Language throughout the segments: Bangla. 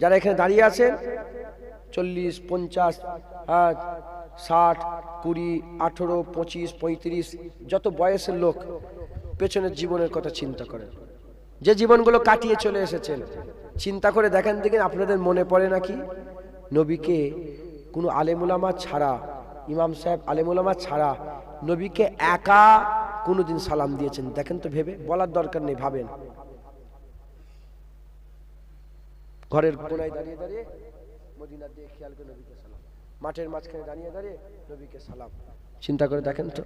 যারা এখানে দাঁড়িয়ে আছেন 40, 50, 60, 20, 18, 25, 35 যত বয়সের লোক পেছনের জীবনের কথা চিন্তা করেন, যে জীবনগুলো কাটিয়ে চলে এসেছেন, চিন্তা করে দেখেন দেখেন আপনাদের মনে পড়ে নাকি নবীকে কোনো আলেমুলামা ছাড়া, ইমাম সাহেব আলেমুলামা ছাড়া নবীকে একা কোনোদিন সালাম দিয়েছেন? দেখেন তো ভেবে, বলার দরকার নেই, ভাবেন। ঘরের কোনায় দাঁড়িয়ে দাঁড়িয়ে মদিনার দিকে খেয়াল করে নবীকে সালাম, মাঠের মাঝখানে দাঁড়িয়ে দাঁড়িয়ে নবীকে সালাম। চিন্তা করে দেখেন তো,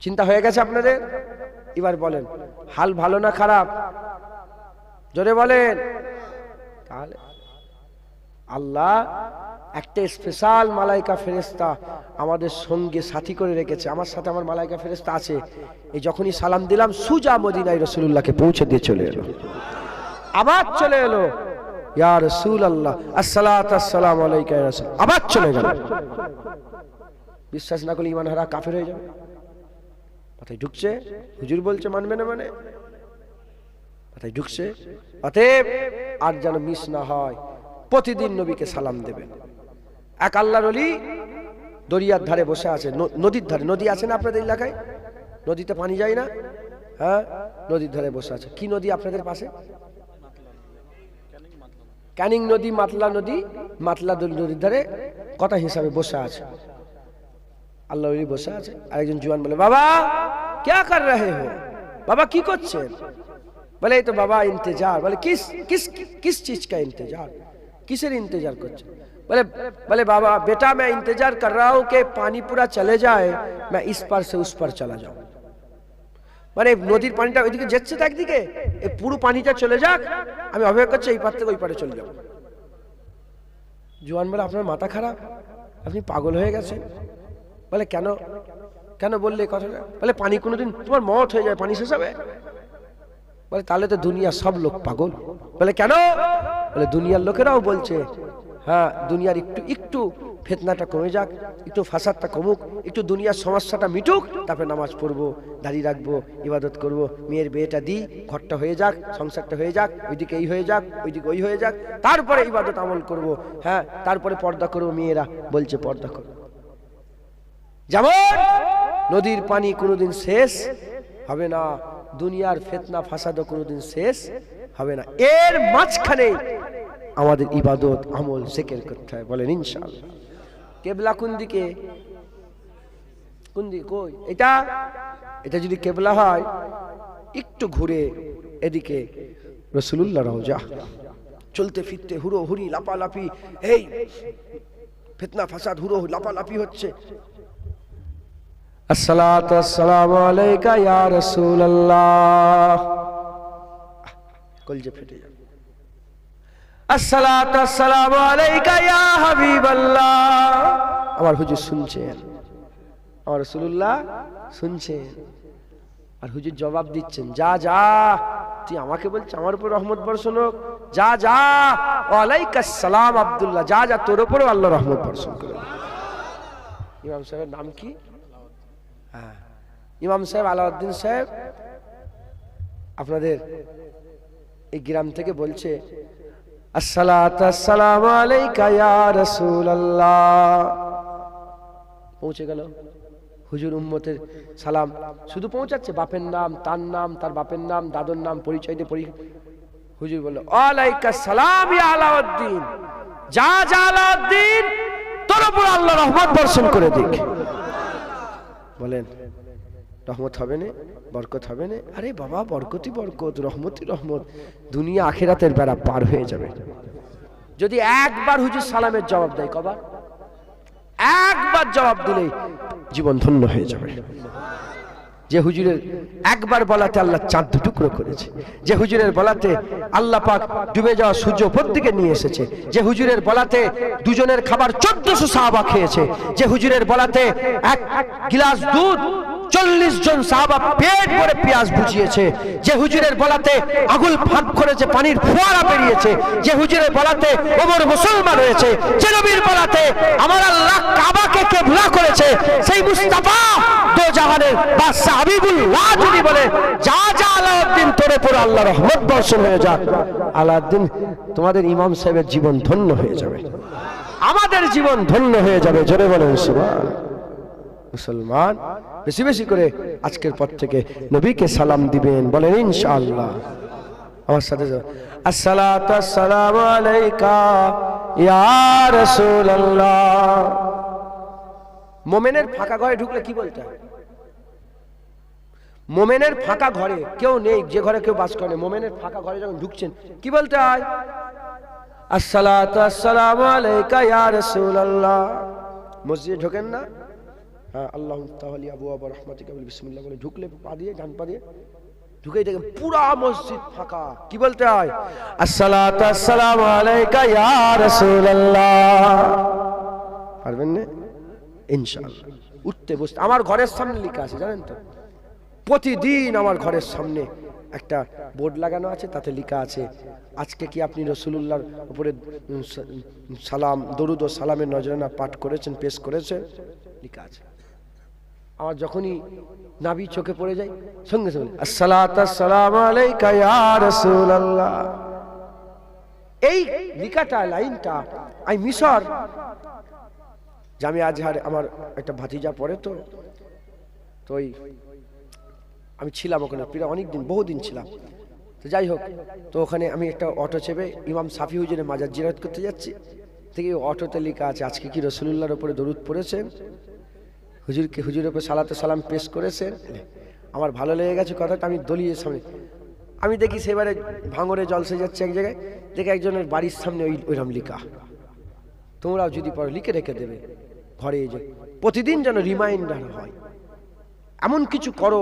চিন্তা হয়ে গেছে আপনাদের? এবার বলেন হাল ভালো না খারাপ? জোরে বলেন। তাহলে আল্লাহ একটা স্পেশাল মালাইকা ফেরেশতা আমাদের সঙ্গে সাথী করে রেখেছে। আমার সাথে আমার মালাইকা ফেরেশতা আছে। এই যখনই সালাম দিলাম সুজা মদিনায় রাসূলুল্লাহকে পৌঁছে দিয়ে চলে এলো, আবার চলে এলো, ইয়া রাসূলুল্লাহ আসসালাতু আসসালামু আলাইকা ইয়া রাসূল, আবার চলে গেল। বিশ্বাস না করলে ঈমান হারা কাফের হয়ে যাবে। মাথায় ঢুকছে? হুজুর বলছে মানবে না মানে? মাথায় ঢুকছে? অতএব আর যেন মিস না হয়, প্রতিদিন নবীকে সালাম দেবেন। এক আল্লাহর ওলি দরিয়ার ধারে বসে আছে, নদীর ধারে, নদী আছে না আপনাদের এলাকায়? নদীতে পানি যায় না? হ্যাঁ, নদীর ধারে বসে আছে। কি নদী আপনাদের পাশে? ক্যানিং নদী, মাতলা নদী। মাতলা নদীর ধারে কথা হিসাবে বসে আছে আল্লাহ ওলি বসে আছে। আরেকজন জওয়ান বলে, বাবা क्या कर रहे हो? বাবা কি করছেন? বলে এই তো বাবা इंतजार। বলে किस किस किस चीज का इंतजार? किसের इंतजार করছেন? बोले बाबा बेटा मैं इंतजार कर रहा हूं कि पानी पूरा चले जाए, मैं इस पार से उस पार चला जाऊं। মানে নদীর পানিটা ওইদিকে যাচ্ছে তো একদিকে, এই পুরো পানিটা চলে যাক, আমি অপেক্ষা করছি এই পার থেকে ওই পারে চলে যাব। জওয়ান বলে আপনার মাথা খারাপ, আপনি পাগল হয়ে গেছেন। বলে কেন কেন বললে কথাটা? বলে পানি কোনোদিন তোমার মত হয়ে যায়, পানি শেষ হবে? বলে তাহলে তো দুনিয়া সব লোক পাগল। বলে কেন? বলে দুনিয়ার লোকেরাও বলছে হ্যাঁ দুনিয়ার একটু একটু ফিতনাটা কমে যাক, একটু ফাসাদটা কমুক, একটু দুনিয়ার সমস্যাটা মিটুক, তারপরে নামাজ পড়বো, দাঁড়িয়ে রাখবো, ইবাদত করব, মেয়ের বিয়েটা দিই, ঘরটা হয়ে যাক, সংসারটা হয়ে যাক, ওইদিকে এই হয়ে যাক, ওইদিকে ওই হয়ে যাক, তারপরে ইবাদত আমল করব, হ্যাঁ তারপরে পর্দা করব। মেয়েরা বলছে পর্দা করব। যেমন নদীর পানি কোনোদিন শেষ হবে না, দুনিয়ার ফিতনা ফাসাদও কোনোদিন শেষ হবে না। এর মাঝখানে আমাদের ইবাদত আমল জিকির করতে হয়। বলেন ইনশাআল্লাহ। কেবলা কোন দিকে? কোন দিকে? কই এটা? এটা যদি কেবলা হয় একটু ঘুরে এদিকে রাসূলুল্লাহ রওজা, চলতে ফিরতে হুড়ো হুড়ি লাপালাপি, এই ফিতনা ফাসাদ হুড়ো লাপালাপি হচ্ছে। আসসালাতু আসসালামু আলাইকা ইয়া রাসূলুল্লাহ, কলজে ফেটে যাবে। আসসালাতু আসসালামু আলাইকা ইয়া হাবিবাল্লাহ, আমার হুজুর শুনছেন, আমার রাসূলুল্লাহ শুনছেন, আর হুজুর জবাব দিচ্ছেন যা যা, তুই আমাকে বলছিস আমার উপর রহমত বর্ষণ হোক, যা যা, ওয়ালাইকাস সালাম আব্দুল্লাহ, যা যা তোর উপরও আল্লাহ রহমত বর্ষণ করে। ইমাম সাহেবের নাম কি? হ্যাঁ ইমাম সাহেব আলাউদ্দিন সাহেব আপনাদের এই গ্রাম থেকে বলছে আসসালাতু আসসালামু আলাইকা ইয়া রাসূলুল্লাহ। পৌঁছে গেল হুজুর উম্মতের সালাম শুধু পৌঁছাচ্ছে, বাপের নাম, তার নাম, তার বাপের নাম, দাদুর নাম, পরিচয় দিয়ে হুজুর বলল ওয়ালাইকাস সালাম ইয়া আলাউদ্দিন, যা যা আলাউদ্দিন তোর উপর আল্লাহ রহমত বর্ষণ করে দিক। বলেন রহমত হবে না, বরকত হবে না? আরে বাবা বরকতই বরকত, রহমতই রহমত, দুনিয়া আখিরাতের বেড়া পার হয়ে যাবে যদি একবার হুজুর সালামের জবাব দেয়। কবার? একবার জবাব দিলেই জীবন ধন্য হয়ে যাবে। যে হুজুরের একবার বলাতে আল্লাহ চাঁদ টুকরো করেছে, যে হুজুরের বলাতে আল্লাহ পাক ডুবে যাওয়া সূর্য উপর দিকে নিয়ে এসেছে, যে হুজুরের বলাতে দুজনের খাবার 1400 সাহাবা খেয়েছে, যে হুজুরের বলাতে এক গিলাস দুধ 40 জন সাহাবা পেট ভরে পেঁয়াজ বুঝিয়েছে। যে হুজুরের বলাতে আগুল ফাঁক করেছে, পানির ফোয়ারা বেরিয়েছে। যে হুজুরের বলাতে ওমর মুসলমান হয়েছে। যে নবীর বলাতে আমার আল্লাহ কাবাকে কিবলা করেছে। সেই মুস্তাফা দো জাহানের বাদশা হাবিবুল্লাহ যদি বলে যা যা আলাউদ্দিন তোরে পুরো আল্লাহ রহমত বর্ষণ হয়ে যাক, আলাউদ্দিন তোমাদের ইমাম সাহেবের জীবন ধন্য হয়ে যাবে, আমাদের জীবন ধন্য হয়ে যাবে। জোরে বলেন সুবহান। মুসলমান বেশি বেশি করে আজকের পর থেকে নবীকে সালাম দিবেন, বলেন ইনশাআল্লাহ। আমার সাথে আসসালাতু আসসালামু আলাইকা ইয়া রাসূলুল্লাহ। মোমেনের ফাঁকা ঘরে ঢুকলে কি বলতে হয়? মোমেনের ফাঁকা ঘরে কেউ নেই, যে ঘরে কেউ বাস করে, মোমেনের ফাঁকা ঘরে যখন ঢুকছেন কি বলতে হয়? আসসালাতু আসসালামু আলাইকা ইয়া রাসূলুল্লাহ। মসজিদে ঢোকেন না? হ্যাঁ, আল্লাহু তাআলা আবওয়াব রাহমাতিকা বলে বিসমিল্লাহ বলে ঢুকলে পা দিয়ে ডান পা দিয়ে ঢুকেই দেখেন পুরা মসজিদ ফাঁকা, কি বলতে হয়? আসসালাতু আসসালামু আলাইকা ইয়া রাসূলুল্লাহ। পারবেন না? ইনশাআল্লাহ। উঠতে বসতে আমার ঘরের সামনে লেখা আছে জানেন তো, প্রতিদিন আমার ঘরের সামনে একটা বোর্ড লাগানো আছে, তাতে লেখা আছে আজকে কি আপনি রাসূলুল্লাহর উপরে সালাম, দরুদ ও সালামের নজরানা পাঠ করেছেন, পেশ করেছেন, লেখা আছে। আমার যখনই নাভি চোখে পড়ে যায় সঙ্গে সঙ্গে আসসালাতু আসসালামু আলাইকা ইয়া রাসূলুল্লাহ। এই লেখাটা, লাইনটা আমি মিশর জামিয়া আজহার আমার একটা ভাতিজা পড়ে, তো ওই আমি ছিলাম ওখানে প্রায় অনেকদিন, বহুদিন ছিলাম। তো যাই হোক, তো ওখানে আমি একটা অটো চেপে ইমাম সাফি হুজুরের মাজার জিয়ারত করতে যাচ্ছি, থেকে অটোতে লেখা আছে আজকে কি রাসূলুল্লাহর উপরে দরুদ পড়েছেন, হুজুরের উপরে সালাতু সালাম পেশ করেছেন। আমার ভালো লেগে গেছে কথাটা, আমি দলিয়ে সামনে আমি দেখি সেবারে ভাঙরে জলসে যাচ্ছে এক জায়গায়, দেখে একজনের বাড়ির সামনে ওইরকম লেখা। তোমরাও যদি পরে লিখে রেখে দেবে ঘরে, যে প্রতিদিন যেন রিমাইন্ডার হয়, এমন কিছু করো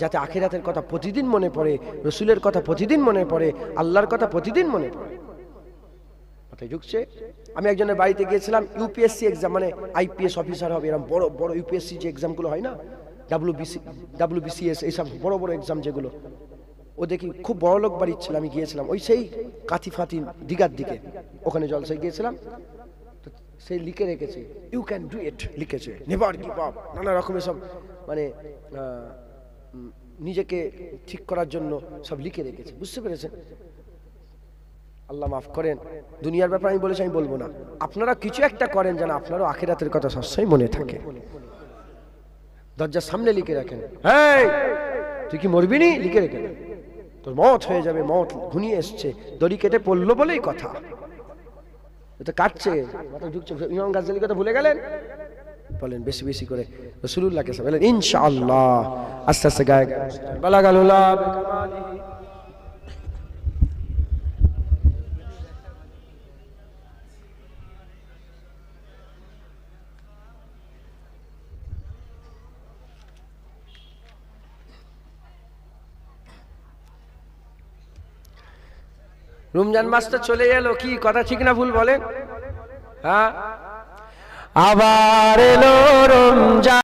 যাতে আখিরাতের কথা প্রতিদিন মনে পড়ে, রসুলের কথা প্রতিদিন মনে পড়ে, আল্লাহর কথা প্রতিদিন মনে পড়ে। মাথায় ঢুকছে? আমি একজনের বাড়িতে গিয়েছিলাম, ইউপিএসসি এক্সাম, মানে আইপিএস অফিসার হবে, এরকম বড় বড় ইউপিএসসি যে এক্সামগুলো হয় না, ডাব্লিউবিসিএস, এইসব বড় বড় এক্সাম যেগুলো, ও দেখি খুব বড় লোক বাড়ির ছিল। আমি গিয়েছিলাম ওই সেই কাথি ফাতি দিঘার দিকে, ওখানে জলসায় গিয়েছিলাম। সেই লিখে রেখেছে ইউ ক্যান ডু ইট, লিখেছে নেভার গিভ আপ, নানা রকমের সব মানে নিজেকে ঠিক করার জন্য সব লিখে রেখেছে, বুঝতে পেরেছেন? আল্লাহ মাফ করেন, দুনিয়ার ব্যাপারে আমি বলেছি, আমি বলবো না। আপনারা কিছু একটা করেন যেন আপনারও আখিরাতের কথা সবসময় মনে থাকে। দরজার সামনে লিখে রাখেন, এই তুই কি মরবি নি, লিখে রেখে তোর মত হয়ে যাবে, মত ঘনিয়ে এসছে, দড়ি কেটে পড়লো বলেই কথা। এটা কাটছে, মাথা ঢুকছে। ইমাম গাজ্জালি কথা ভুলে গেলেন? বলেন বেশি বেশি করে রাসূলুল্লাহকে বলেন ইনশাআল্লাহ। আস্তে আস্তে গায়ে গায়ে বালাগালুল্লাহ বিকামালিহি। রমজান মাসটা চলে এলো, কি কথা ঠিক না ভুল বলেন? হ্যাঁ, আবার এলো রমজান।